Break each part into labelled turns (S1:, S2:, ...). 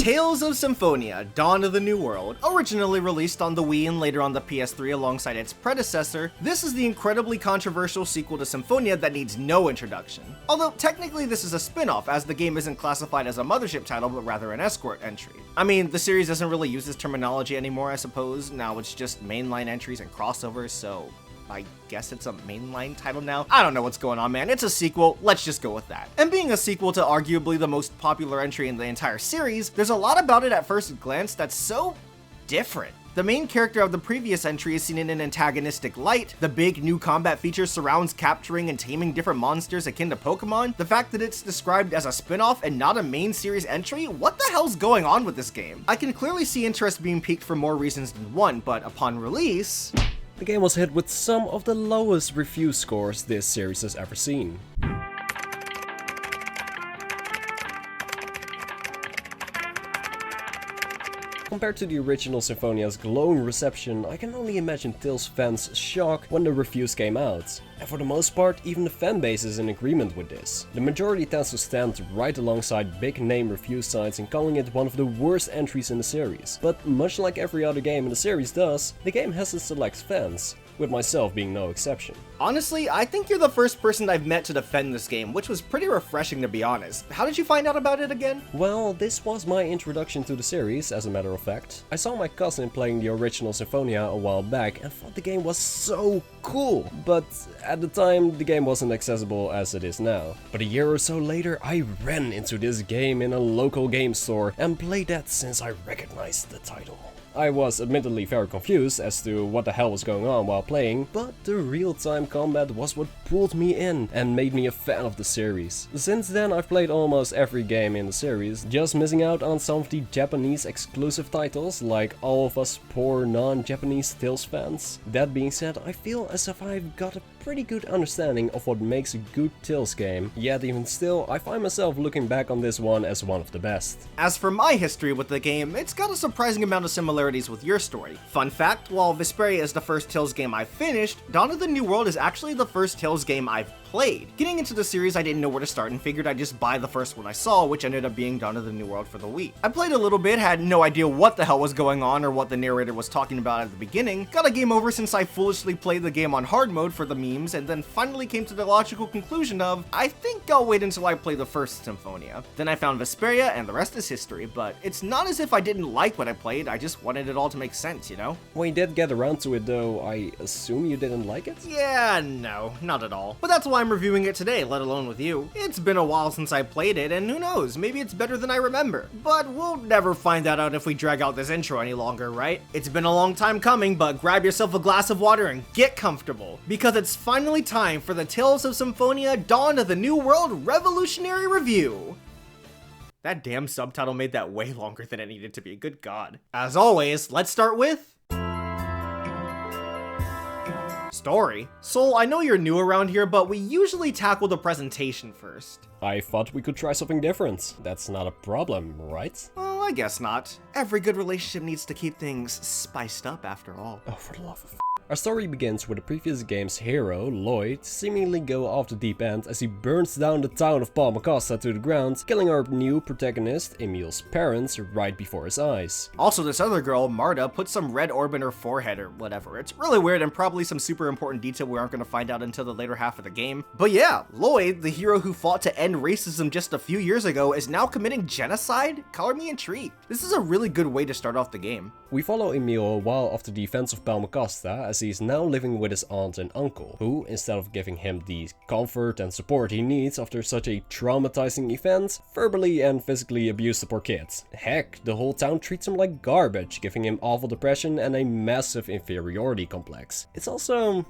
S1: Tales of Symphonia, Dawn of the New World. Originally released on the Wii and later on the PS3 alongside its predecessor, this is the incredibly controversial sequel to Symphonia that needs no introduction. Although technically this is a spin-off, as the game isn't classified as a mothership title but rather an escort entry. I mean, the series doesn't really use this terminology anymore, I suppose. Now it's just mainline entries and crossovers, so I guess it's a mainline title now? I don't know what's going on, man. It's a sequel, let's just go with that. And being a sequel to arguably the most popular entry in the entire series, there's a lot about it at first glance that's so different. The main character of the previous entry is seen in an antagonistic light, the big new combat feature surrounds capturing and taming different monsters akin to Pokemon, the fact that it's described as a spin-off and not a main series entry, what the hell's going on with this game? I can clearly see interest being piqued for more reasons than one, but upon release,
S2: the game was hit with some of the lowest review scores this series has ever seen. Compared to the original Symphonia's glowing reception, I can only imagine Tales fans' shock when the reviews came out. And for the most part, even the fanbase is in agreement with this. The majority tends to stand right alongside big name review sites in calling it one of the worst entries in the series. But much like every other game in the series does, the game has its select fans, with myself being no exception.
S1: Honestly, I think you're the first person I've met to defend this game, which was pretty refreshing to be honest. How did you find out about it again?
S2: Well, this was my introduction to the series, as a matter of fact. I saw my cousin playing the original Symphonia a while back and thought the game was so cool, but at the time the game wasn't accessible as it is now. But a year or so later I ran into this game in a local game store and played that since I recognized the title. I was admittedly very confused as to what the hell was going on while playing, but the real-time combat was what pulled me in and made me a fan of the series. Since then I've played almost every game in the series, just missing out on some of the Japanese exclusive titles like all of us poor non-Japanese Tales fans. That being said, I feel as if I've got a pretty good understanding of what makes a good Tales game, yet even still I find myself looking back on this one as one of the best.
S1: As for my history with the game, it's got a surprising amount of similarities with your story. Fun fact, while Vesperia is the first Tales game I finished, Dawn of the New World is actually the first Tales game I've played. Getting into the series, I didn't know where to start and figured I'd just buy the first one I saw, which ended up being Dawn of the New World for the Wii. I played a little bit, had no idea what the hell was going on or what the narrator was talking about at the beginning, got a game over since I foolishly played the game on hard mode for the memes, and then finally came to the logical conclusion of, I think I'll wait until I play the first Symphonia. Then I found Vesperia and the rest is history, but it's not as if I didn't like what I played, I just wanted it all to make sense, you know?
S2: When you did get around to it though, I assume you didn't like it?
S1: Yeah, no, not at all. But that's why I'm reviewing it today, let alone with you. It's been a while since I played it, and who knows, maybe it's better than I remember. But we'll never find that out if we drag out this intro any longer, right? It's been a long time coming, but grab yourself a glass of water and get comfortable, because it's finally time for the Tales of Symphonia Dawn of the New World Revolutionary Review. That damn subtitle made that way longer than it needed to be, good god. As always, let's start with story. Soul, I know you're new around here, but we usually tackle the presentation first.
S2: I thought we could try something different. That's not a problem, right?
S1: Well, I guess not. Every good relationship needs to keep things spiced up after all.
S2: Oh, for the love of Our story begins with the previous game's hero, Lloyd, seemingly go off the deep end as he burns down the town of Palmacosta to the ground, killing our new protagonist, Emil's parents, right before his eyes.
S1: Also, this other girl, Marta, puts some red orb in her forehead or whatever. It's really weird and probably some super important detail we aren't going to find out until the later half of the game. But yeah, Lloyd, the hero who fought to end racism just a few years ago, is now committing genocide? Color me intrigued. This is a really good way to start off the game.
S2: We follow Emil while off the defense of Palmacosta as he is now living with his aunt and uncle, who, instead of giving him the comfort and support he needs after such a traumatizing event, verbally and physically abuse the poor kid. Heck, the whole town treats him like garbage, giving him awful depression and a massive inferiority complex. It's also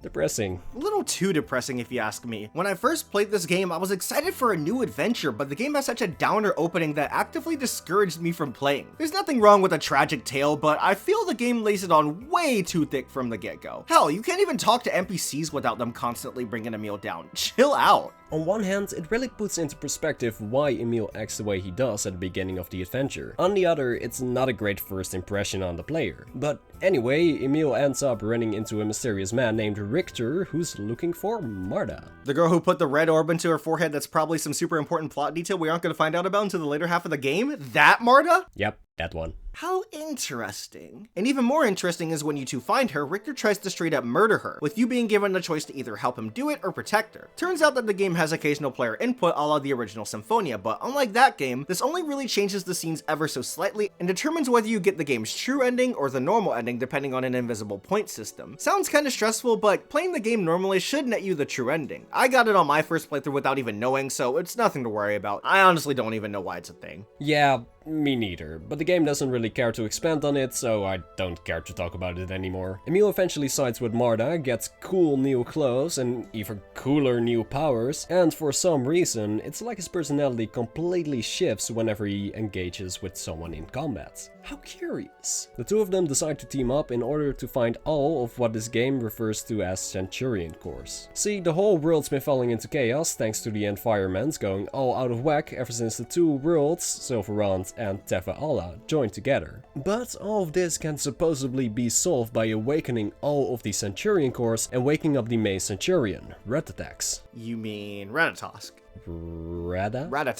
S2: depressing.
S1: A little too depressing if you ask me. When I first played this game, I was excited for a new adventure, but the game has such a downer opening that actively discouraged me from playing. There's nothing wrong with a tragic tale, but I feel the game lays it on way too thick from the get-go. Hell, you can't even talk to NPCs without them constantly bringing Emil down. Chill out.
S2: On one hand, it really puts into perspective why Emil acts the way he does at the beginning of the adventure. On the other, it's not a great first impression on the player. But anyway, Emil ends up running into a mysterious man named Richter who's looking for Marta.
S1: The girl who put the red orb into her forehead that's probably some super important plot detail we aren't going to find out about until the later half of the game? That Marta?
S2: Yep, that one.
S1: How interesting. And even more interesting is when you two find her, Richter tries to straight up murder her, with you being given the choice to either help him do it or protect her. Turns out that the game has occasional player input a la the original Symphonia, but unlike that game, this only really changes the scenes ever so slightly and determines whether you get the game's true ending or the normal ending depending on an invisible point system. Sounds kinda stressful, but playing the game normally should net you the true ending. I got it on my first playthrough without even knowing, so it's nothing to worry about. I honestly don't even know why it's a thing.
S2: Yeah, me neither, but the game doesn't really care to expand on it, so I don't care to talk about it anymore. Emil eventually sides with Marta, gets cool new clothes and even cooler new powers, and for some reason, it's like his personality completely shifts whenever he engages with someone in combat. How curious. The two of them decide to team up in order to find all of what this game refers to as Centurion cores. See, the whole world's been falling into chaos thanks to the environment going all out of whack ever since the two worlds, Sylvarant and Tefa joined together. But all of this can supposedly be solved by awakening all of the Centurion cores and waking up the main Centurion, Ratatosk.
S1: You mean Ratatosk?
S2: Ratatosk.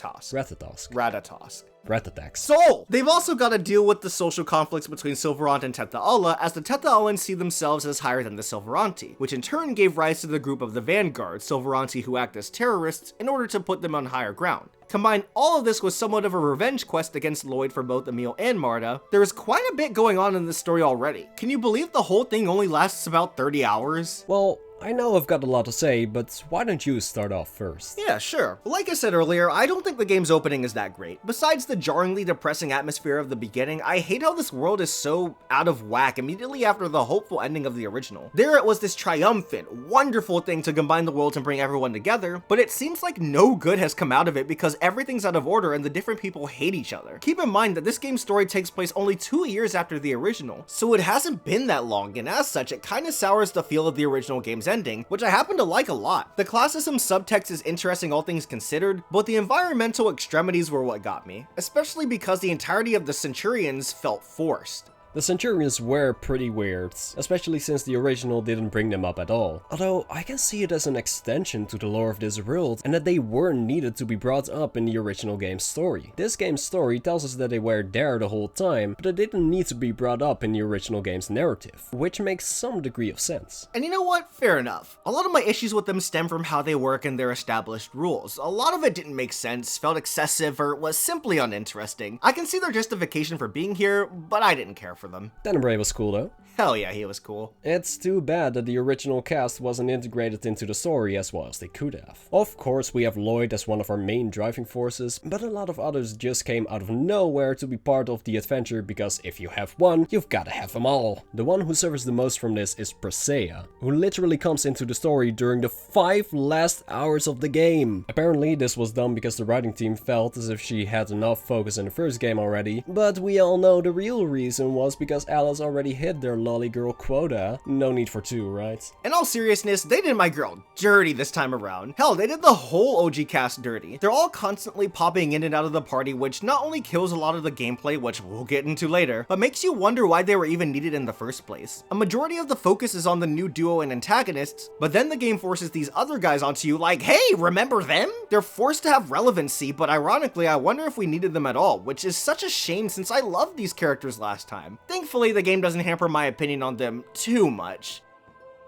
S1: Soul! They've also got to deal with the social conflicts between Sylvarant and Tetha as the Tetha see themselves as higher than the Sylvaranti, which in turn gave rise to the group of the Vanguard, Sylvaranti who act as terrorists in order to put them on higher ground. Combine all of this with somewhat of a revenge quest against Lloyd for both Emil and Marta, there is quite a bit going on in this story already. Can you believe the whole thing only lasts about 30 hours?
S2: Well, I know I've got a lot to say, but why don't you start off first?
S1: Yeah, sure. Like I said earlier, I don't think the game's opening is that great. Besides the jarringly depressing atmosphere of the beginning, I hate how this world is so out of whack immediately after the hopeful ending of the original. There it was this triumphant, wonderful thing to combine the worlds and bring everyone together, but it seems like no good has come out of it because everything's out of order and the different people hate each other. Keep in mind that this game's story takes place only 2 years after the original, so it hasn't been that long, and as such, it kinda sours the feel of the original game's ending, which I happen to like a lot. The classism subtext is interesting all things considered, but the environmental extremities were what got me, especially because the entirety of the Centurions felt forced.
S2: The Centurions were pretty weird, especially since the original didn't bring them up at all. Although, I can see it as an extension to the lore of this world, and that they weren't needed to be brought up in the original game's story. This game's story tells us that they were there the whole time, but they didn't need to be brought up in the original game's narrative, which makes some degree of sense.
S1: And you know what? Fair enough. A lot of my issues with them stem from how they work and their established rules. A lot of it didn't make sense, felt excessive, or was simply uninteresting. I can see their justification for being here, but I didn't care for them.
S2: Tenebrae was cool though.
S1: Hell yeah, he was cool.
S2: It's too bad that the original cast wasn't integrated into the story as well as they could have. Of course, we have Lloyd as one of our main driving forces, but a lot of others just came out of nowhere to be part of the adventure because if you have one, you've gotta have them all. The one who suffers the most from this is Presea, who literally comes into the story during the 5 last hours of the game. Apparently, this was done because the writing team felt as if she had enough focus in the first game already, but we all know the real reason was because Alice already hit their lolly girl quota. No need for 2, right?
S1: In all seriousness, they did my girl dirty this time around. Hell, they did the whole OG cast dirty. They're all constantly popping in and out of the party, which not only kills a lot of the gameplay, which we'll get into later, but makes you wonder why they were even needed in the first place. A majority of the focus is on the new duo and antagonists, but then the game forces these other guys onto you like, hey, remember them? They're forced to have relevancy, but ironically, I wonder if we needed them at all, which is such a shame since I loved these characters last time. Thankfully, the game doesn't hamper my opinion on them too much.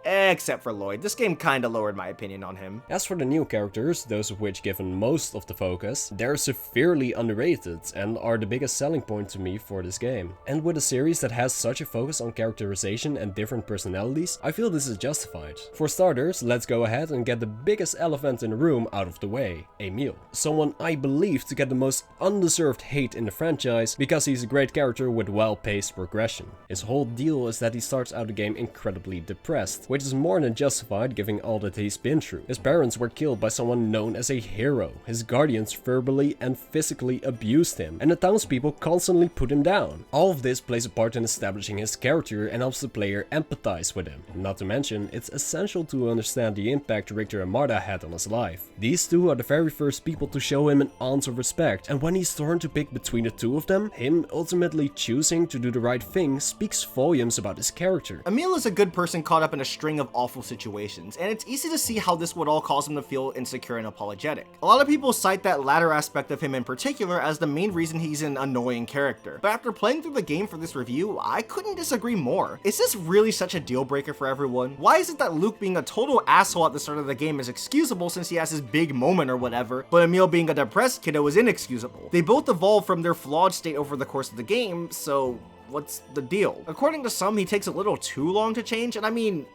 S1: Except for Lloyd. This game kinda lowered my opinion on him.
S2: As for the new characters, those of which given most of the focus, they're severely underrated and are the biggest selling point to me for this game. And with a series that has such a focus on characterization and different personalities, I feel this is justified. For starters, let's go ahead and get the biggest elephant in the room out of the way, Emil. Someone I believe to get the most undeserved hate in the franchise because he's a great character with well-paced progression. His whole deal is that he starts out the game incredibly depressed, which is more than justified given all that he's been through. His parents were killed by someone known as a hero, his guardians verbally and physically abused him, and the townspeople constantly put him down. All of this plays a part in establishing his character and helps the player empathize with him. Not to mention, it's essential to understand the impact Richter and Marta had on his life. These two are the very first people to show him an ounce of respect, and when he's torn to pick between the two of them, him ultimately choosing to do the right thing speaks volumes about his character.
S1: Emil is a good person caught up in a string of awful situations, and it's easy to see how this would all cause him to feel insecure and apologetic. A lot of people cite that latter aspect of him in particular as the main reason he's an annoying character, but after playing through the game for this review, I couldn't disagree more. Is this really such a deal breaker for everyone? Why is it that Luke being a total asshole at the start of the game is excusable since he has his big moment or whatever, but Emil being a depressed kiddo is inexcusable? They both evolve from their flawed state over the course of the game, so what's the deal? According to some, he takes a little too long to change, and I mean,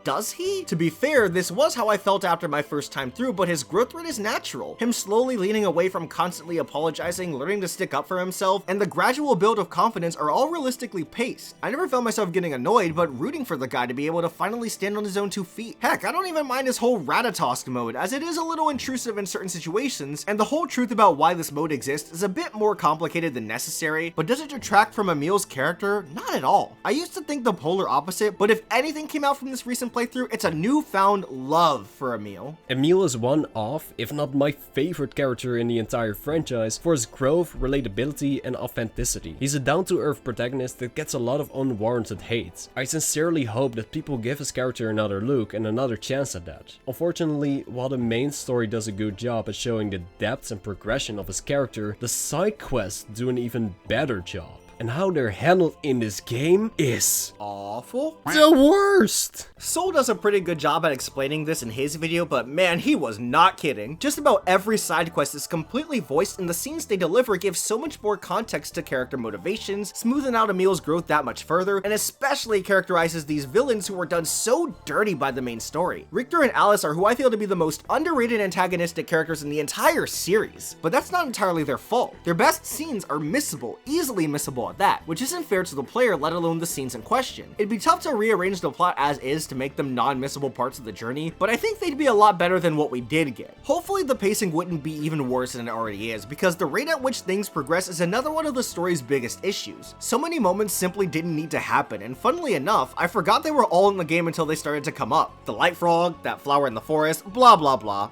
S1: does he? To be fair, this was how I felt after my first time through, but his growth rate is natural. Him slowly leaning away from constantly apologizing, learning to stick up for himself, and the gradual build of confidence are all realistically paced. I never found myself getting annoyed, but rooting for the guy to be able to finally stand on his own 2 feet. Heck, I don't even mind his whole Ratatosk mode, as it is a little intrusive in certain situations, and the whole truth about why this mode exists is a bit more complicated than necessary, but does it detract from Emil's character? Not at all. I used to think the polar opposite, but if anything came out from this recent playthrough, it's a newfound love for Emil.
S2: Emil is one of, if not my favorite character in the entire franchise for his growth, relatability and authenticity. He's a down-to-earth protagonist that gets a lot of unwarranted hate. I sincerely hope that people give his character another look and another chance at that. Unfortunately, while the main story does a good job at showing the depth and progression of his character, the side quests do an even better job. And how they're handled in this game is
S1: awful.
S2: The worst!
S1: Soul does a pretty good job at explaining this in his video, but man, he was not kidding. Just about every side quest is completely voiced, and the scenes they deliver give so much more context to character motivations, smoothing out Emil's growth that much further, and especially characterizes these villains who were done so dirty by the main story. Richter and Alice are who I feel to be the most underrated antagonistic characters in the entire series, but that's not entirely their fault. Their best scenes are missable, easily missable at that, which isn't fair to the player, let alone the scenes in question. It'd be tough to rearrange the plot as is to make them non-missable parts of the journey, but I think they'd be a lot better than what we did get. Hopefully the pacing wouldn't be even worse than it already is, because the rate at which things progress is another one of the story's biggest issues. So many moments simply didn't need to happen, and funnily enough, I forgot they were all in the game until they started to come up. The light frog, that flower in the forest, blah blah blah.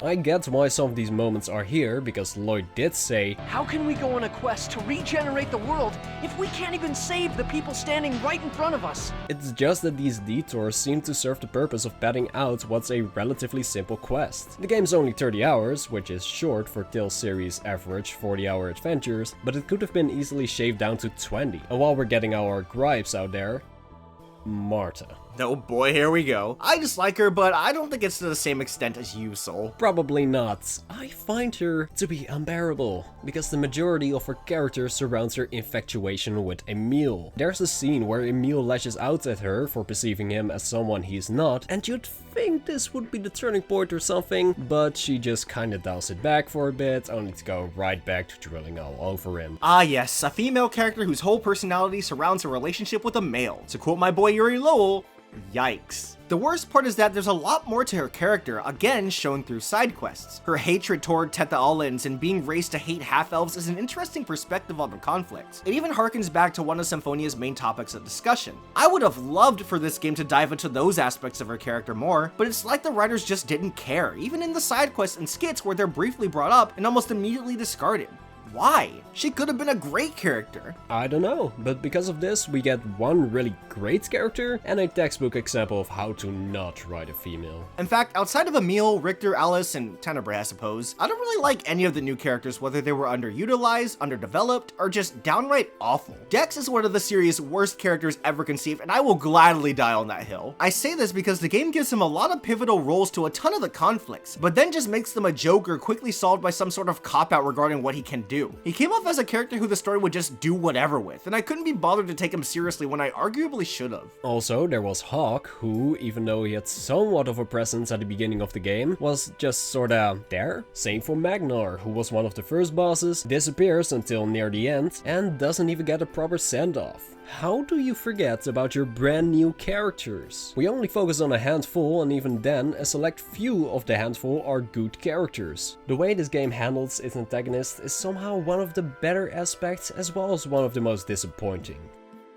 S2: I get why some of these moments are here, because Lloyd did say,
S3: "How can we go on a quest to regenerate the world if we can't even save the people standing right in front of us?"
S2: It's just that these detours seem to serve the purpose of padding out what's a relatively simple quest. The game's only 30 hours, which is short for Tales series' average 40-hour adventures, but it could have been easily shaved down to 20. And while we're getting our gripes out there, Marta.
S1: Oh boy, here we go. I dislike her, but I don't think it's to the same extent as you, Soul.
S2: Probably not. I find her to be unbearable, because the majority of her character surrounds her infatuation with Emil. There's a scene where Emil lashes out at her for perceiving him as someone he's not, and you'd think this would be the turning point or something, but she just kinda dials it back for a bit, only to go right back to drilling all over him.
S1: Ah yes, a female character whose whole personality surrounds her relationship with a male. To quote my boy Yuri Lowell, yikes. The worst part is that there's a lot more to her character, again shown through side quests. Her hatred toward Teta-Alans and being raised to hate half-elves is an interesting perspective on the conflict. It even harkens back to one of Symphonia's main topics of discussion. I would have loved for this game to dive into those aspects of her character more, but it's like the writers just didn't care, even in the side quests and skits where they're briefly brought up and almost immediately discarded. Why? She could have been a great character.
S2: I don't know, but because of this, we get one really great character and a textbook example of how to not write a female.
S1: In fact, outside of Emil, Richter, Alice, and Tenebrae, I suppose, I don't really like any of the new characters, whether they were underutilized, underdeveloped, or just downright awful. Dex is one of the series' worst characters ever conceived, and I will gladly die on that hill. I say this because the game gives him a lot of pivotal roles to a ton of the conflicts, but then just makes them a joke or quickly solved by some sort of cop-out regarding what he can do. He came off as a character who the story would just do whatever with, and I couldn't be bothered to take him seriously when I arguably should have.
S2: Also, there was Hawk, who, even though he had somewhat of a presence at the beginning of the game, was just sorta there. Same for Magnar, who was one of the first bosses, disappears until near the end, and doesn't even get a proper send-off. how do you forget about your brand new characters? We only focus on a handful, and even then, a select few of the handful are good characters. The way this game handles its antagonist is somehow one of the better aspects, as well as one of the most disappointing.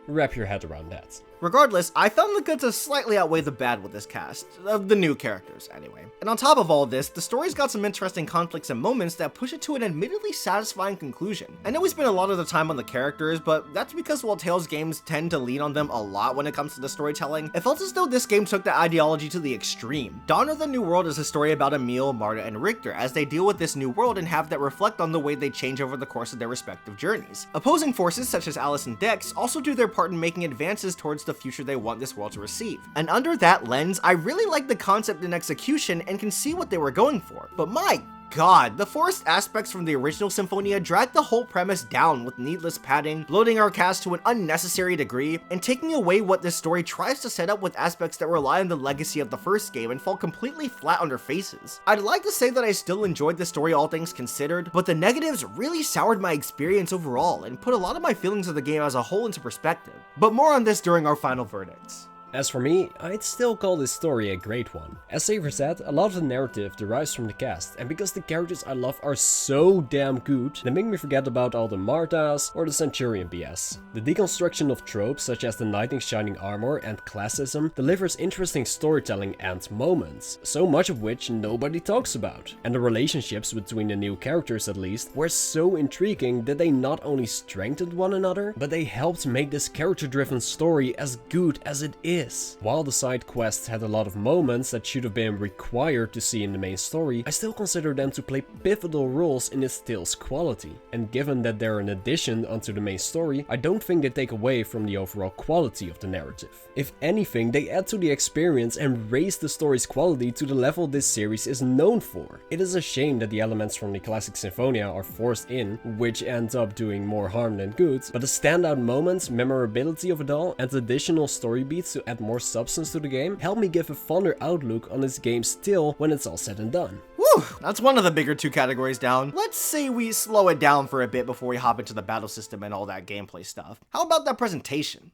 S2: Wrap your head around that.
S1: Regardless, I found the good to slightly outweigh the bad with this cast, of the new characters anyway. And on top of all this, the story's got some interesting conflicts and moments that push it to an admittedly satisfying conclusion. I know we spend a lot of the time on the characters, but that's because while Tales games tend to lean on them a lot when it comes to the storytelling, it felt as though this game took the ideology to the extreme. Dawn of the New World is a story about Emil, Marta, and Richter as they deal with this new world and have that reflect on the way they change over the course of their respective journeys. Opposing forces such as Alice and Dex also do their part in making advances towards the future they want this world to receive. And under that lens, I really like the concept and execution and can see what they were going for. But my God, the forced aspects from the original Symphonia drag the whole premise down with needless padding, bloating our cast to an unnecessary degree, and taking away what this story tries to set up with aspects that rely on the legacy of the first game and fall completely flat on their faces. I'd like to say that I still enjoyed the story all things considered, but the negatives really soured my experience overall and put a lot of my feelings of the game as a whole into perspective. But more on this during our final verdicts.
S2: As for me, I'd still call this story a great one. As Zafre said, a lot of the narrative derives from the cast, and because the characters I love are so damn good, they make me forget about all the Martas or the Centurion BS. The deconstruction of tropes such as the knight in shining armor and classism delivers interesting storytelling and moments, so much of which nobody talks about. And the relationships between the new characters at least were so intriguing that they not only strengthened one another, but they helped make this character-driven story as good as it is. While the side quests had a lot of moments that should have been required to see in the main story, I still consider them to play pivotal roles in its tale's quality. And given that they're an addition onto the main story, I don't think they take away from the overall quality of the narrative. If anything, they add to the experience and raise the story's quality to the level this series is known for. It is a shame that the elements from the classic Symphonia are forced in, which ends up doing more harm than good, but the standout moments, memorability of it all, and additional story beats to add more substance to the game help me give a fonder outlook on this game still when it's all said and done.
S1: Whew, that's one of the bigger two categories down. Let's say we slow it down for a bit before we hop into the battle system and all that gameplay stuff. How about that presentation?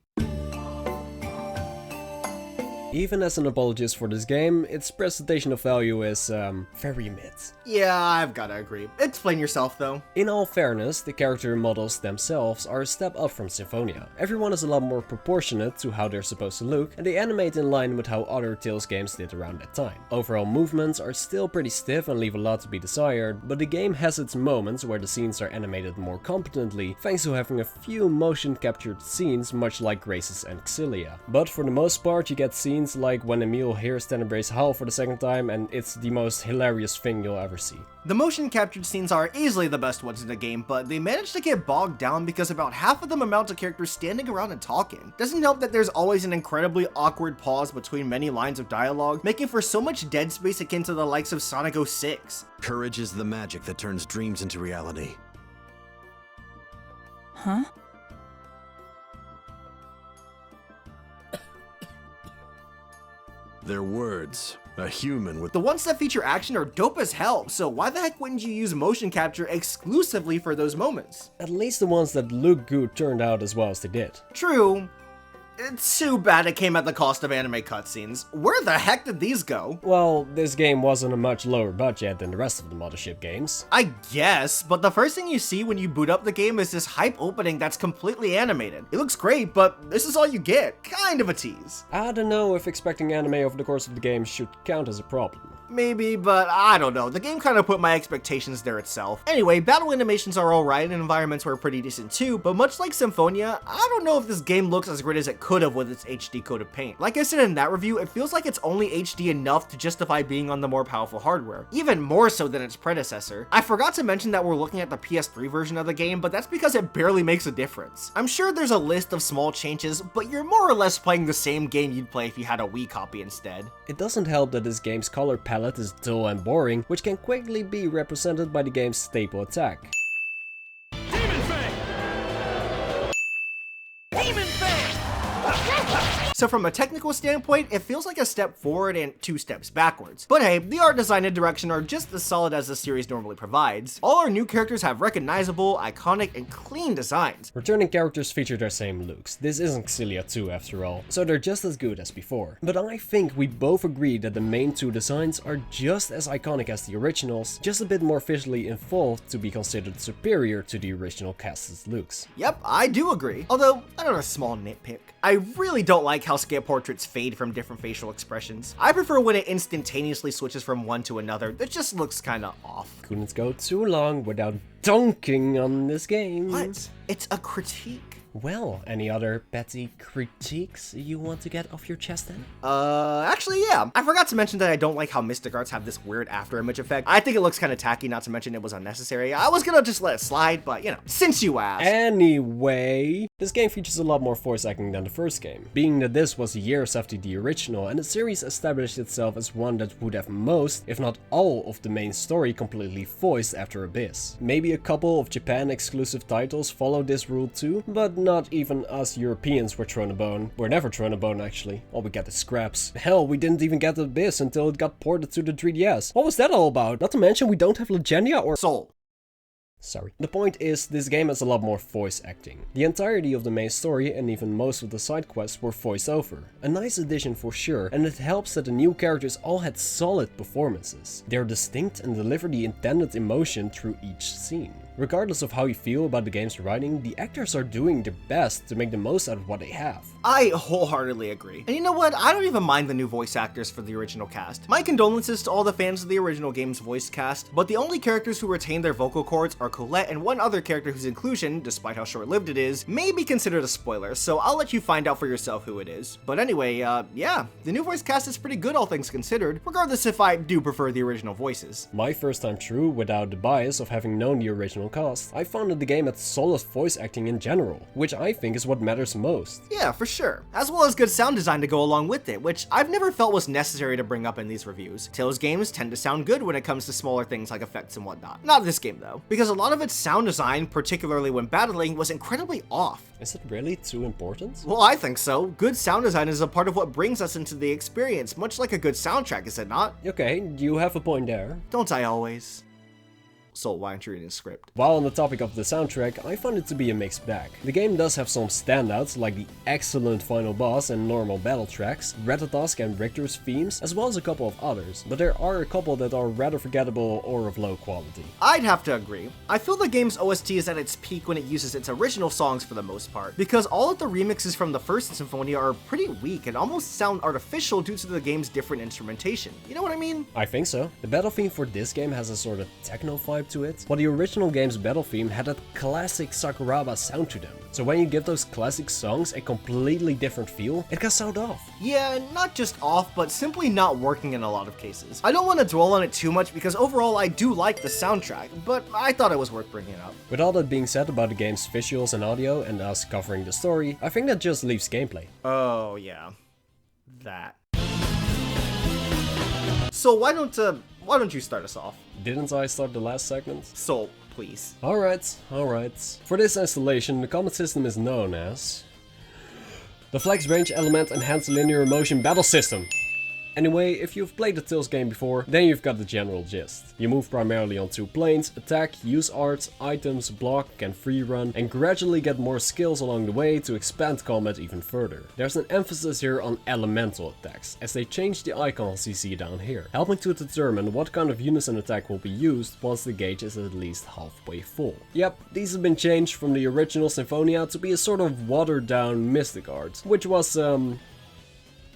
S2: Even as an apologist for this game, its presentation of value is, very mid.
S1: Yeah, I've gotta agree. Explain yourself though.
S2: In all fairness, the character models themselves are a step up from Symphonia. Everyone is a lot more proportionate to how they're supposed to look, and they animate in line with how other Tales games did around that time. Overall movements are still pretty stiff and leave a lot to be desired, but the game has its moments where the scenes are animated more competently, thanks to having a few motion captured scenes much like Graces and Xillia. But for the most part, you get scenes like when Emil hears Tenebrae's howl for the second time, and it's the most hilarious thing you'll ever see.
S1: The motion captured scenes are easily the best ones in the game, but they manage to get bogged down because about half of them amount to characters standing around and talking. Doesn't help that there's always an incredibly awkward pause between many lines of dialogue, making for so much dead space akin to the likes of Sonic 06.
S4: Courage is the magic that turns dreams into reality.
S5: Huh?
S4: Their words. A human with
S1: The ones that feature action are dope as hell, so why the heck wouldn't you use motion capture exclusively for those moments?
S2: At least the ones that look good turned out as well as they did.
S1: True. It's too bad it came at the cost of anime cutscenes. Where the heck did these go?
S2: Well, this game was on a much lower budget than the rest of the Mothership games.
S1: I guess, but the first thing you see when you boot up the game is this hype opening that's completely animated. It looks great, but this is all you get. Kind of a tease.
S2: I don't know if expecting anime over the course of the game should count as a problem.
S1: Maybe, but I don't know. The game kind of put my expectations there itself. Anyway, battle animations are alright and environments were pretty decent too, but much like Symphonia, I don't know if this game looks as great as it could have with its HD coded paint. Like I said in that review, it feels like it's only HD enough to justify being on the more powerful hardware, even more so than its predecessor. I forgot to mention that we're looking at the PS3 version of the game, but that's because it barely makes a difference. I'm sure there's a list of small changes, but you're more or less playing the same game you'd play if you had a Wii copy instead.
S2: It doesn't help that this game's color palette is dull and boring, which can quickly be represented by the game's staple attack.
S3: Demon Fang!
S1: So from a technical standpoint, it feels like a step forward and 2 steps backwards. But hey, the art design and direction are just as solid as the series normally provides. All our new characters have recognizable, iconic, and clean designs.
S2: Returning characters feature their same looks. This isn't Xillia 2 after all, so they're just as good as before. But I think we both agree that the main 2 designs are just as iconic as the originals, just a bit more visually involved to be considered superior to the original cast's looks.
S1: Yep, I do agree. Although, another small nitpick. I really don't like how scale portraits fade from different facial expressions. I prefer when it instantaneously switches from one to another. That just looks kinda off.
S2: Couldn't go too long without dunking on this game.
S1: What? It's a critique.
S2: Well, any other petty critiques you want to get off your chest then?
S1: Actually, yeah. I forgot to mention that I don't like how Mystic Arts have this weird afterimage effect. I think it looks kind of tacky, not to mention it was unnecessary. I was gonna just let it slide, but you know, since you asked.
S2: Anyway, this game features a lot more voice acting than the first game. Being that this was years after the original, and the series established itself as one that would have most, if not all, of the main story completely voiced after Abyss. Maybe a couple of Japan exclusive titles followed this rule too, but not even us Europeans were thrown a bone. We're never thrown a bone actually. All we get is scraps. Hell, we didn't even get Abyss until it got ported to the 3DS. What was that all about? Not to mention we don't have Legenia or
S1: Soul.
S2: Sorry. The point is, this game has a lot more voice acting. The entirety of the main story and even most of the side quests were voiced over. A nice addition for sure, and it helps that the new characters all had solid performances. They are distinct and deliver the intended emotion through each scene. Regardless of how you feel about the game's writing, the actors are doing their best to make the most out of what they have.
S1: I wholeheartedly agree. And you know what? I don't even mind the new voice actors for the original cast. My condolences to all the fans of the original game's voice cast, but the only characters who retain their vocal cords are Colette and one other character whose inclusion, despite how short-lived it is, may be considered a spoiler, so I'll let you find out for yourself who it is. But anyway, yeah, the new voice cast is pretty good all things considered, regardless if I do prefer the original voices.
S2: My first time through, without the bias of having known the original cast, I found that the game had solid voice acting in general, which I think is what matters most.
S1: Yeah, for sure. As well as good sound design to go along with it, which I've never felt was necessary to bring up in these reviews. Tales games tend to sound good when it comes to smaller things like effects and whatnot. Not this game though, because a lot of its sound design, particularly when battling, was incredibly off.
S2: Is it really too important?
S1: Well, I think so. Good sound design is a part of what brings us into the experience, much like a good soundtrack, is it not?
S2: Okay, you have a point there.
S1: Don't I always? So why aren't you reading the script?
S2: While on the topic of the soundtrack, I find it to be a mixed bag. The game does have some standouts, like the excellent final boss and normal battle tracks, Ratatosk and Richter's themes, as well as a couple of others, but there are a couple that are rather forgettable or of low quality.
S1: I'd have to agree. I feel the game's OST is at its peak when it uses its original songs for the most part, because all of the remixes from the first Symphonia are pretty weak and almost sound artificial due to the game's different instrumentation. You know what I mean?
S2: I think so. The battle theme for this game has a sort of techno vibe to it, while the original game's battle theme had that classic Sakuraba sound to them. So when you give those classic songs a completely different feel, it can sound off.
S1: Yeah, not just off, but simply not working in a lot of cases. I don't want to dwell on it too much because overall I do like the soundtrack, but I thought it was worth bringing up.
S2: With all that being said about the game's visuals and audio and us covering the story, I think that just leaves gameplay.
S1: Oh yeah, that. So why don't you start us off?
S2: Didn't I start the last segment?
S1: So, please.
S2: Alright. For this installation, the combat system is known as the Flex Range Element Enhanced Linear Motion Battle System. Anyway, if you've played the Tales game before, then you've got the general gist. You move primarily on 2 planes, attack, use arts, items, block, and free run, and gradually get more skills along the way to expand combat even further. There's an emphasis here on elemental attacks, as they change the icons you see down here, helping to determine what kind of unison attack will be used once the gauge is at least halfway full. Yep, these have been changed from the original Symphonia to be a sort of watered down Mystic Art, which was,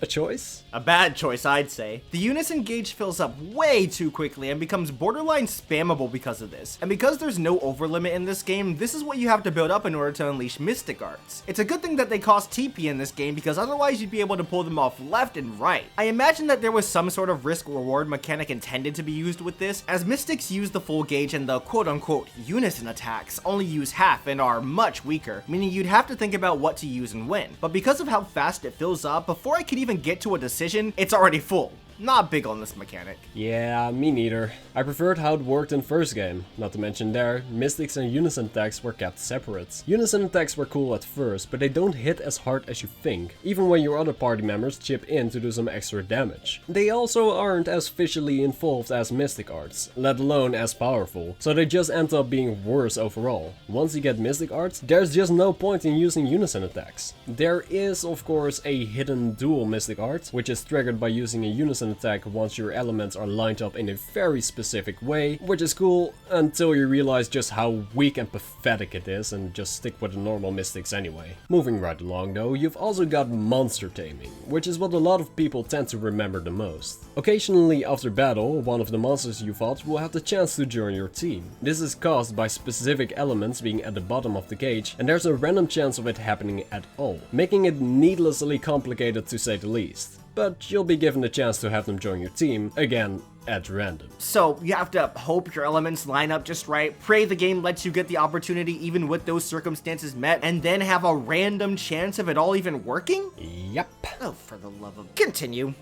S2: a choice?
S1: A bad choice, I'd say. The unison gauge fills up way too quickly and becomes borderline spammable because of this. And because there's no overlimit in this game, this is what you have to build up in order to unleash Mystic Arts. It's a good thing that they cost TP in this game because otherwise you'd be able to pull them off left and right. I imagine that there was some sort of risk-reward mechanic intended to be used with this, as Mystics use the full gauge and the quote-unquote unison attacks only use half and are much weaker, meaning you'd have to think about what to use and when. But because of how fast it fills up, before I could even get to a decision, it's already full. not big on this mechanic.
S2: Yeah, me neither. I preferred how it worked in first game. Not to mention there, mystics and unison attacks were kept separate. Unison attacks were cool at first, but they don't hit as hard as you think, even when your other party members chip in to do some extra damage. They also aren't as visually involved as mystic arts, let alone as powerful, so they just end up being worse overall. Once you get mystic arts, there's just no point in using unison attacks. There is of course a hidden dual mystic art, which is triggered by using a unison attack once your elements are lined up in a very specific way, which is cool until you realize just how weak and pathetic it is and just stick with the normal mystics anyway. Moving right along though, you've also got monster taming, which is what a lot of people tend to remember the most. Occasionally after battle, one of the monsters you fought will have the chance to join your team. This is caused by specific elements being at the bottom of the cage, and there's a random chance of it happening at all, making it needlessly complicated to say the least. But you'll be given the chance to have them join your team, again, at random.
S1: So you have to hope your elements line up just right, pray the game lets you get the opportunity even with those circumstances met, and then have a random chance of it all even working?
S2: Yep.
S1: Oh, for the love of... Continue.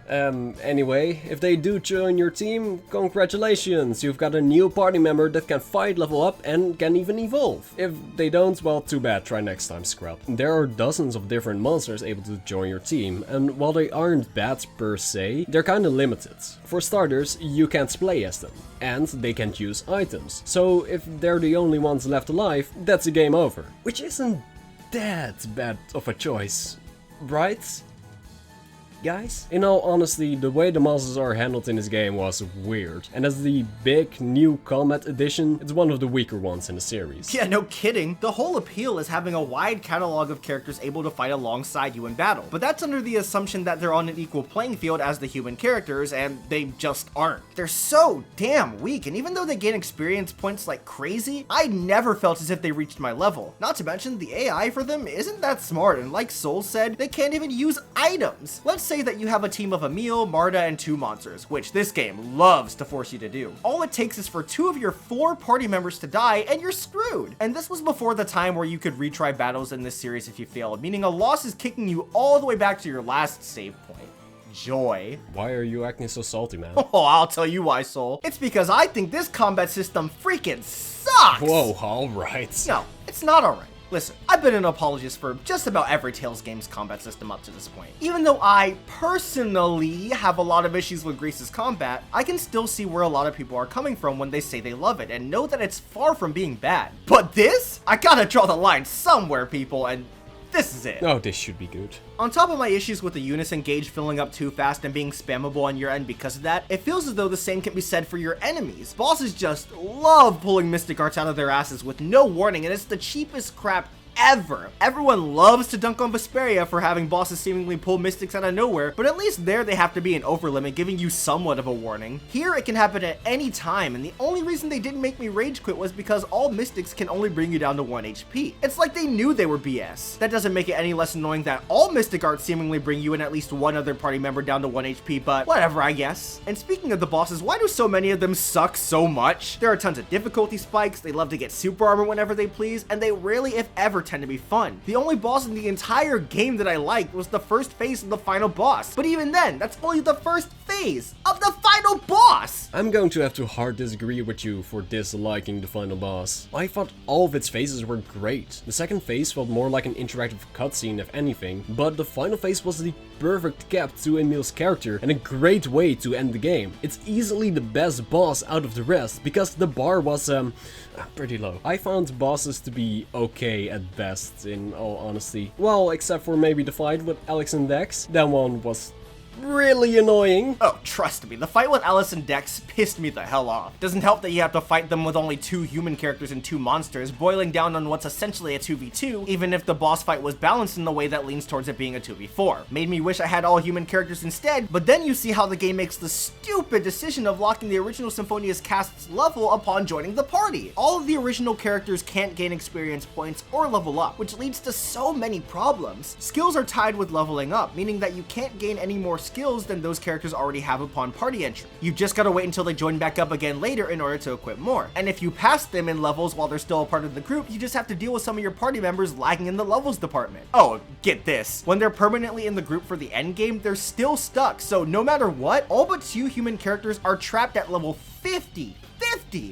S2: Anyway, if they do join your team, congratulations, you've got a new party member that can fight, level up, and can even evolve. If they don't, well, too bad, try next time, scrub. There are dozens of different monsters able to join your team, and while they aren't bad per se, they're kinda limited. For starters, you can't play as them, and they can't use items. So if they're the only ones left alive, that's a game over. Which isn't that bad of a choice, right? Guys? In all honesty, the way the monsters are handled in this game was weird, and as the big new combat edition, it's one of the weaker ones in the series.
S1: Yeah, no kidding. The whole appeal is having a wide catalog of characters able to fight alongside you in battle, but that's under the assumption that they're on an equal playing field as the human characters, and they just aren't. They're so damn weak, and even though they gain experience points like crazy, I never felt as if they reached my level. Not to mention, the AI for them isn't that smart, and like Soul said, they can't even use items. Let's say that you have a team of Emil, Marta, and 2 monsters, which this game loves to force you to do. All it takes is for 2 of your 4 party members to die, and you're screwed. And this was before the time where you could retry battles in this series if you failed, meaning a loss is kicking you all the way back to your last save point. Joy.
S2: Why are you acting so salty, man?
S1: Oh, I'll tell you why, Soul. It's because I think this combat system freaking sucks!
S2: Whoa, alright.
S1: No, it's not alright. Listen, I've been an apologist for just about every Tales game's combat system up to this point. Even though I personally have a lot of issues with Greece's combat, I can still see where a lot of people are coming from when they say they love it and know that it's far from being bad. But this? I gotta draw the line somewhere, people, and this is it.
S2: Oh, this should be good.
S1: On top of my issues with the unison gauge filling up too fast and being spammable on your end because of that, it feels as though the same can be said for your enemies. Bosses just love pulling mystic arts out of their asses with no warning, and it's the cheapest crap ever. Everyone loves to dunk on Vesperia for having bosses seemingly pull mystics out of nowhere, but at least there they have to be an overlimit, giving you somewhat of a warning. Here it can happen at any time, and the only reason they didn't make me rage quit was because all mystics can only bring you down to 1 HP. It's like they knew they were BS. That doesn't make it any less annoying that all mystic arts seemingly bring you and at least one other party member down to 1 HP, but whatever, I guess. And speaking of the bosses, why do so many of them suck so much? There are tons of difficulty spikes, they love to get super armor whenever they please, and they rarely, if ever, tend to be fun. The only boss in the entire game that I liked was the first phase of the final boss, but even then, that's only the first phase of the final boss!
S2: I'm going to have to hard disagree with you for disliking the final boss. I thought all of its phases were great. The second phase felt more like an interactive cutscene if anything, but the final phase was the perfect cap to Emil's character and a great way to end the game. It's easily the best boss out of the rest because the bar was pretty low. I found bosses to be okay at best, in all honesty. Well, except for maybe the fight with Alex and Dex. That one was really annoying.
S1: Oh, trust me, the fight with Alice and Dex pissed me the hell off. Doesn't help that you have to fight them with only 2 human characters and 2 monsters, boiling down on what's essentially a 2v2, even if the boss fight was balanced in the way that leans towards it being a 2v4. Made me wish I had all human characters instead, but then you see how the game makes the stupid decision of locking the original Symphonia's cast's level upon joining the party. All of the original characters can't gain experience points or level up, which leads to so many problems. Skills are tied with leveling up, meaning that you can't gain any more skills than those characters already have upon party entry. You've just gotta wait until they join back up again later in order to equip more. And if you pass them in levels while they're still a part of the group, you just have to deal with some of your party members lagging in the levels department. Oh, get this. When they're permanently in the group for the end game, they're still stuck, so no matter what, all but 2 human characters are trapped at level 50.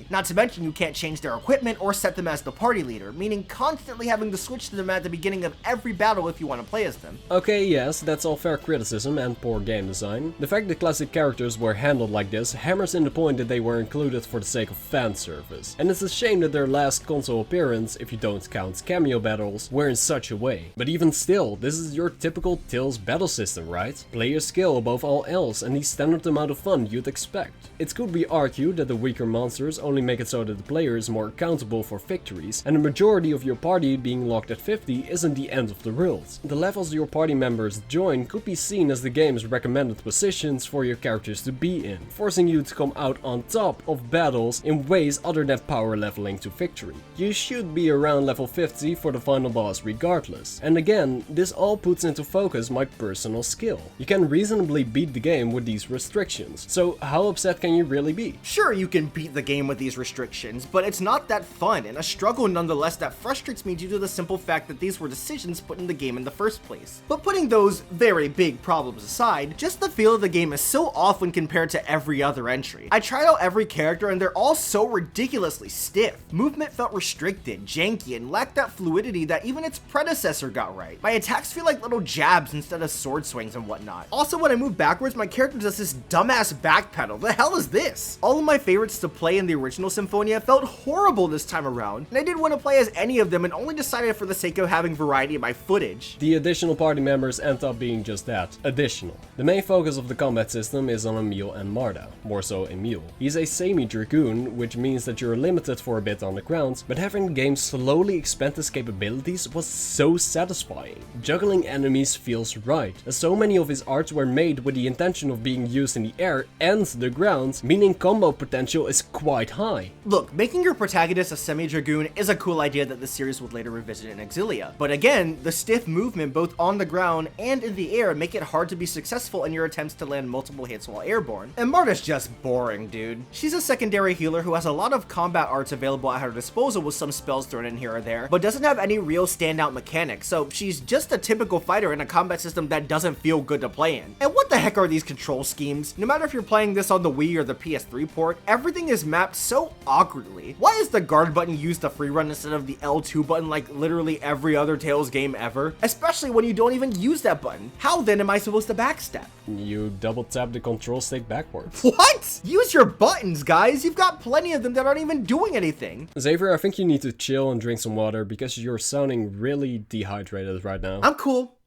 S1: Not to mention you can't change their equipment or set them as the party leader, meaning constantly having to switch to them at the beginning of every battle if you want to play as them.
S2: Okay, yes, that's all fair criticism and poor game design. The fact that classic characters were handled like this hammers in the point that they were included for the sake of fan service. And it's a shame that their last console appearance, if you don't count cameo battles, were in such a way. But even still, this is your typical Tales battle system, right? Player skill above all else and the standard amount of fun you'd expect. It could be argued that the weaker monsters only make it so that the player is more accountable for victories, and the majority of your party being locked at 50 isn't the end of the world. The levels your party members join could be seen as the game's recommended positions for your characters to be in, forcing you to come out on top of battles in ways other than power leveling to victory. You should be around level 50 for the final boss regardless. And again, this all puts into focus my personal skill. You can reasonably beat the game with these restrictions, so how upset can you really be?
S1: Sure, you can beat the game with these restrictions, but it's not that fun, and a struggle nonetheless that frustrates me due to the simple fact that these were decisions put in the game in the first place. But putting those very big problems aside, just the feel of the game is so off when compared to every other entry. I tried out every character and they're all so ridiculously stiff. Movement felt restricted, janky, and lacked that fluidity that even its predecessor got right. My attacks feel like little jabs instead of sword swings and whatnot. Also, when I move backwards, my character does this dumbass backpedal. The hell is this? All of my favorites to play in the original Symphonia felt horrible this time around, and I didn't want to play as any of them and only decided for the sake of having variety in my footage.
S2: The additional party members end up being just that, additional. The main focus of the combat system is on Emil and Marta, more so Emil. He's a semi-dragoon, which means that you're limited for a bit on the ground, but having the game slowly expand his capabilities was so satisfying. Juggling enemies feels right, as so many of his arts were made with the intention of being used in the air and the ground, meaning combo potential is quite high.
S1: Look, making your protagonist a semi-dragoon is a cool idea that the series would later revisit in Exilia. But again, the stiff movement both on the ground and in the air make it hard to be successful in your attempts to land multiple hits while airborne. And Marta's just boring, dude. She's a secondary healer who has a lot of combat arts available at her disposal with some spells thrown in here or there, but doesn't have any real standout mechanics, so she's just a typical fighter in a combat system that doesn't feel good to play in. And what the heck are these control schemes? No matter if you're playing this on the Wii or the PS3 port, everything is mapped so awkwardly. Why is the guard button used to free run instead of the L2 button like literally every other Tales game ever? Especially when you don't even use that button. How then am I supposed to backstep?
S2: You double tap the control stick backwards.
S1: What? Use your buttons, guys. You've got plenty of them that aren't even doing anything.
S2: Xavier, I think you need to chill and drink some water because you're sounding really dehydrated right now.
S1: I'm cool.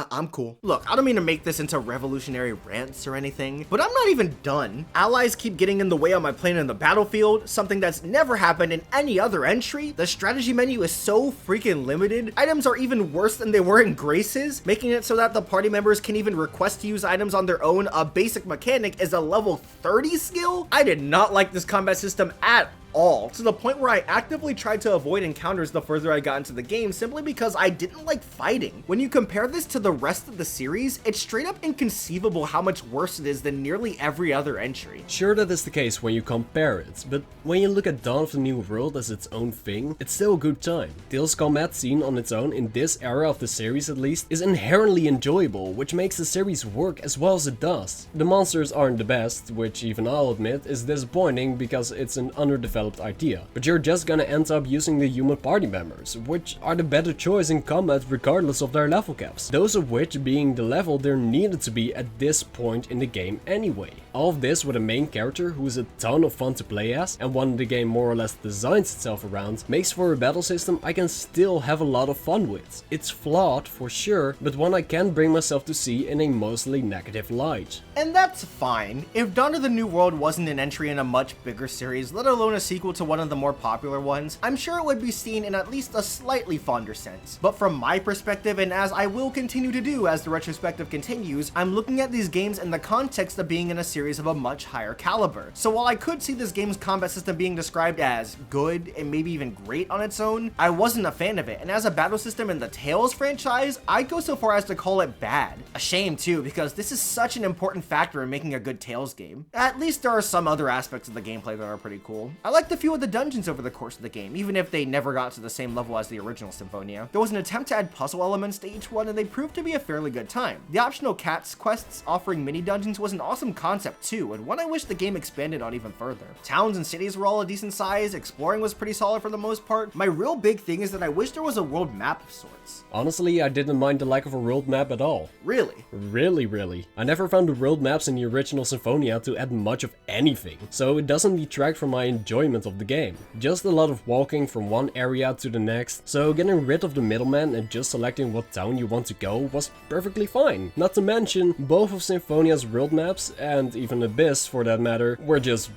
S1: I'm cool. Look, I don't mean to make this into revolutionary rants or anything, but I'm not even done. Allies keep getting in the way on my plane in the battlefield, something that's never happened in any other entry. The strategy menu is so freaking limited. Items are even worse than they were in Graces, making it so that the party members can even request to use items on their own. A basic mechanic is a level 30 skill. I did not like this combat system at all, to the point where I actively tried to avoid encounters the further I got into the game simply because I didn't like fighting. When you compare this to the rest of the series, it's straight up inconceivable how much worse it is than nearly every other entry.
S2: Sure, that is the case when you compare it, but when you look at Dawn of the New World as its own thing, it's still a good time. Tales combat seen on its own, in this era of the series at least, is inherently enjoyable, which makes the series work as well as it does. The monsters aren't the best, which even I'll admit is disappointing because it's an underdeveloped idea, but you're just gonna end up using the human party members, which are the better choice in combat regardless of their level caps, those of which being the level they're needed to be at this point in the game anyway. All of this with a main character who is a ton of fun to play as, and one the game more or less designs itself around, makes for a battle system I can still have a lot of fun with. It's flawed for sure, but one I can bring myself to see in a mostly negative light.
S1: And that's fine. If Dawn of the New World wasn't an entry in a much bigger series, let alone a sequel to one of the more popular ones, I'm sure it would be seen in at least a slightly fonder sense. But from my perspective, and as I will continue to do as the retrospective continues, I'm looking at these games in the context of being in a series series of a much higher caliber. So while I could see this game's combat system being described as good and maybe even great on its own, I wasn't a fan of it, and as a battle system in the Tales franchise, I'd go so far as to call it bad. A shame too, because this is such an important factor in making a good Tales game. At least there are some other aspects of the gameplay that are pretty cool. I liked a few of the dungeons over the course of the game, even if they never got to the same level as the original Symphonia. There was an attempt to add puzzle elements to each one, and they proved to be a fairly good time. The optional cats quests offering mini dungeons was an awesome concept too, and one I wish the game expanded on even further. Towns and cities were all a decent size, exploring was pretty solid for the most part. My real big thing is that I wish there was a world map of sorts.
S2: Honestly, I didn't mind the lack of a world map at all.
S1: Really?
S2: Really. I never found the world maps in the original Symphonia to add much of anything, so it doesn't detract from my enjoyment of the game. Just a lot of walking from one area to the next, so getting rid of the middleman and just selecting what town you want to go was perfectly fine. Not to mention, both of Symphonia's world maps, and even Abyss for that matter, were just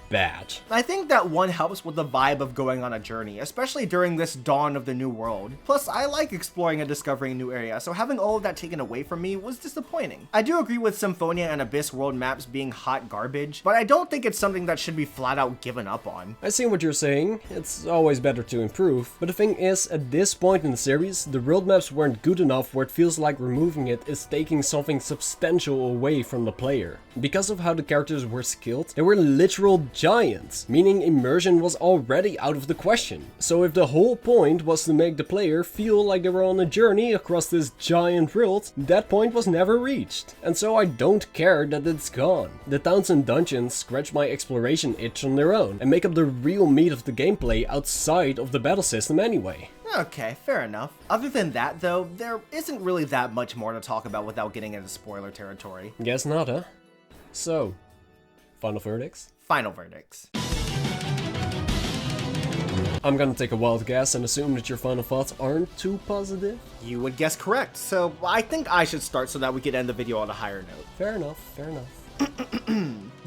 S2: bad.
S1: I think that one helps with the vibe of going on a journey, especially during this dawn of the new world. Plus, I like exploring and discovering a new area, so having all of that taken away from me was disappointing. I do agree with Symphonia and Abyss world maps being hot garbage, but I don't think it's something that should be flat out given up on.
S2: I see what you're saying, it's always better to improve, but the thing is, at this point in the series, the world maps weren't good enough where it feels like removing it is taking something substantial away from the player. Because of how the characters were skilled, they were literal giants, meaning immersion was already out of the question. So if the whole point was to make the player feel like they were on a journey across this giant world, that point was never reached. And so I don't care that it's gone. The towns and dungeons scratch my exploration itch on their own, and make up the real meat of the gameplay outside of the battle system anyway.
S1: Okay, fair enough. Other than that though, there isn't really that much more to talk about without getting into spoiler territory.
S2: Guess not, huh? So, final verdicts?
S1: Final verdicts.
S2: I'm gonna take a wild guess and assume that your final thoughts aren't too positive.
S1: You would guess correct, so I think I should start so that we can end the video on a higher note.
S2: Fair enough.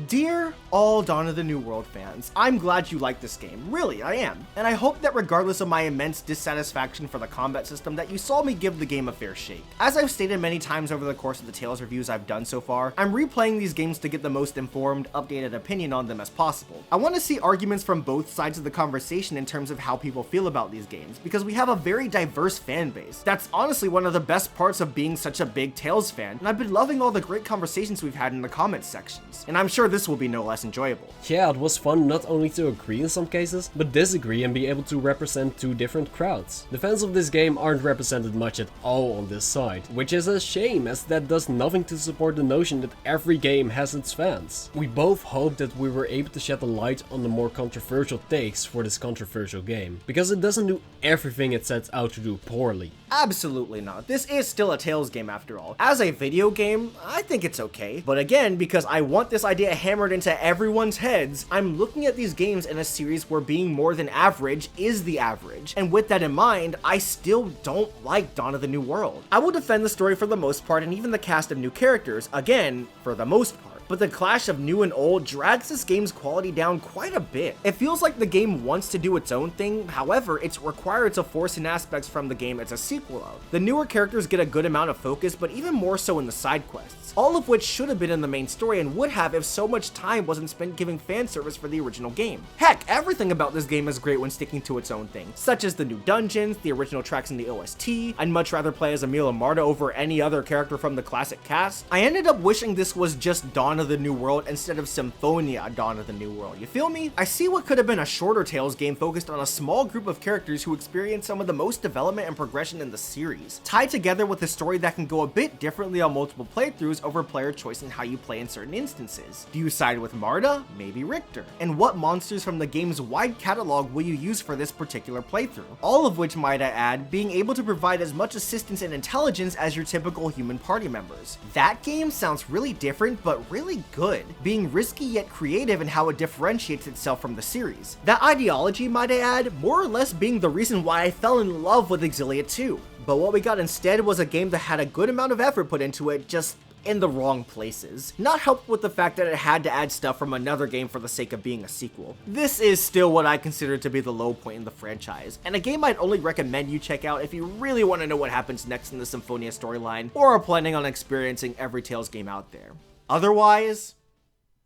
S1: Dear all Dawn of the New World fans, I'm glad you like this game, really, I am. And I hope that regardless of my immense dissatisfaction for the combat system that you saw me give the game a fair shake. As I've stated many times over the course of the Tales reviews I've done so far, I'm replaying these games to get the most informed, updated opinion on them as possible. I want to see arguments from both sides of the conversation in terms of how people feel about these games, because we have a very diverse fan base. That's honestly one of the best parts of being such a big Tales fan, and I've been loving all the great conversations we've had in the comments sections, and I'm sure this will be no less enjoyable.
S2: Yeah, it was fun not only to agree in some cases, but disagree and be able to represent two different crowds. The fans of this game aren't represented much at all on this side, which is a shame as that does nothing to support the notion that every game has its fans. We both hope that we were able to shed a light on the more controversial takes for this controversial game, because it doesn't do everything it sets out to do poorly.
S1: Absolutely not. This is still a Tales game after all. As a video game, I think it's okay. But again, because I want this idea hammered into everyone's heads, I'm looking at these games in a series where being more than average is the average. And with that in mind, I still don't like Dawn of the New World. I will defend the story for the most part and even the cast of new characters, again, for the most part. But the clash of new and old drags this game's quality down quite a bit. It feels like the game wants to do its own thing, however, it's required to force in aspects from the game it's a sequel of. The newer characters get a good amount of focus, but even more so in the side quests, all of which should have been in the main story and would have if so much time wasn't spent giving fan service for the original game. Heck, everything about this game is great when sticking to its own thing, such as the new dungeons, the original tracks in the OST. I'd much rather play as Emil and Marta over any other character from the classic cast. I ended up wishing this was just Dawn of the New World instead of Symphonia Dawn of the New World, you feel me? I see what could have been a shorter Tales game focused on a small group of characters who experience some of the most development and progression in the series, tied together with a story that can go a bit differently on multiple playthroughs over player choice in how you play in certain instances. Do you side with Marta? Maybe Richter? And what monsters from the game's wide catalog will you use for this particular playthrough? All of which, might I add, being able to provide as much assistance and intelligence as your typical human party members. That game sounds really different, but really good, being risky yet creative in how it differentiates itself from the series. That ideology, might I add, more or less being the reason why I fell in love with Exilia 2. But what we got instead was a game that had a good amount of effort put into it, just in the wrong places. Not helped with the fact that it had to add stuff from another game for the sake of being a sequel. This is still what I consider to be the low point in the franchise, and a game I'd only recommend you check out if you really want to know what happens next in the Symphonia storyline, or are planning on experiencing every Tales game out there. Otherwise,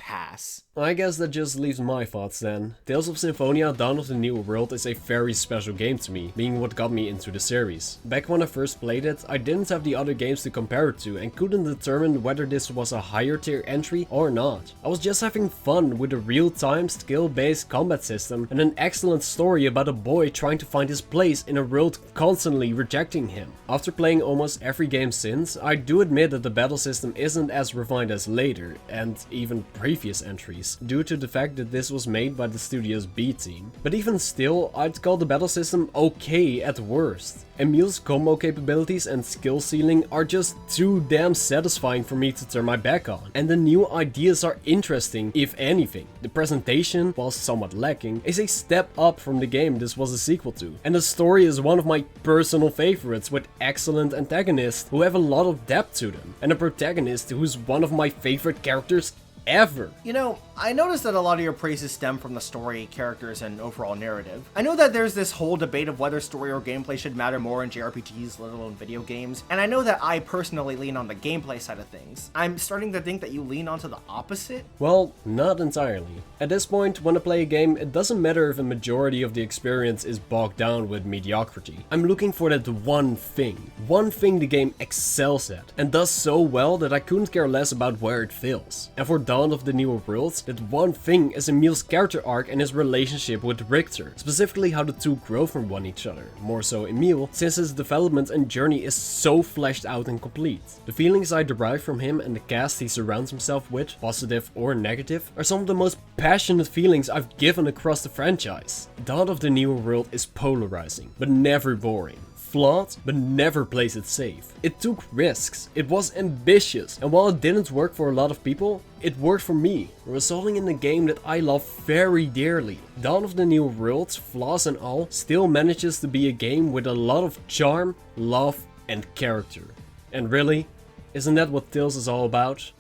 S1: pass.
S2: I guess that just leaves my thoughts then. Tales of Symphonia Dawn of the New World is a very special game to me, being what got me into the series. Back when I first played it, I didn't have the other games to compare it to and couldn't determine whether this was a higher tier entry or not. I was just having fun with a real-time, skill-based combat system and an excellent story about a boy trying to find his place in a world constantly rejecting him. After playing almost every game since, I do admit that the battle system isn't as refined as later, and even previous entries, due to the fact that this was made by the studio's B team. But even still, I'd call the battle system okay at worst. Emil's combo capabilities and skill ceiling are just too damn satisfying for me to turn my back on. And the new ideas are interesting, if anything. The presentation, while somewhat lacking, is a step up from the game this was a sequel to. And the story is one of my personal favorites, with excellent antagonists who have a lot of depth to them, and a protagonist who's one of my favorite characters ever.
S1: You know, I noticed that a lot of your praises stem from the story, characters, and overall narrative. I know that there's this whole debate of whether story or gameplay should matter more in JRPGs, let alone video games, and I know that I personally lean on the gameplay side of things. I'm starting to think that you lean onto the opposite?
S2: Well, not entirely. At this point, when I play a game, it doesn't matter if a majority of the experience is bogged down with mediocrity. I'm looking for that one thing the game excels at, and does so well that I couldn't care less about where it fails. And for Dawn of the New World, that one thing is Emil's character arc and his relationship with Richter, specifically how the two grow from one each other, more so Emil, since his development and journey is so fleshed out and complete. The feelings I derive from him and the cast he surrounds himself with, positive or negative, are some of the most passionate feelings I've given across the franchise. Dawn of the New World is polarizing, but never boring. Flawed, but never plays it safe. It took risks, it was ambitious, and while it didn't work for a lot of people, it worked for me, resulting in a game that I love very dearly. Dawn of the New World, flaws and all, still manages to be a game with a lot of charm, love, and character. And really, isn't that what Tales is all about?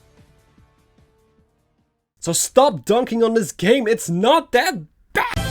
S2: So stop dunking on this game, it's not that bad!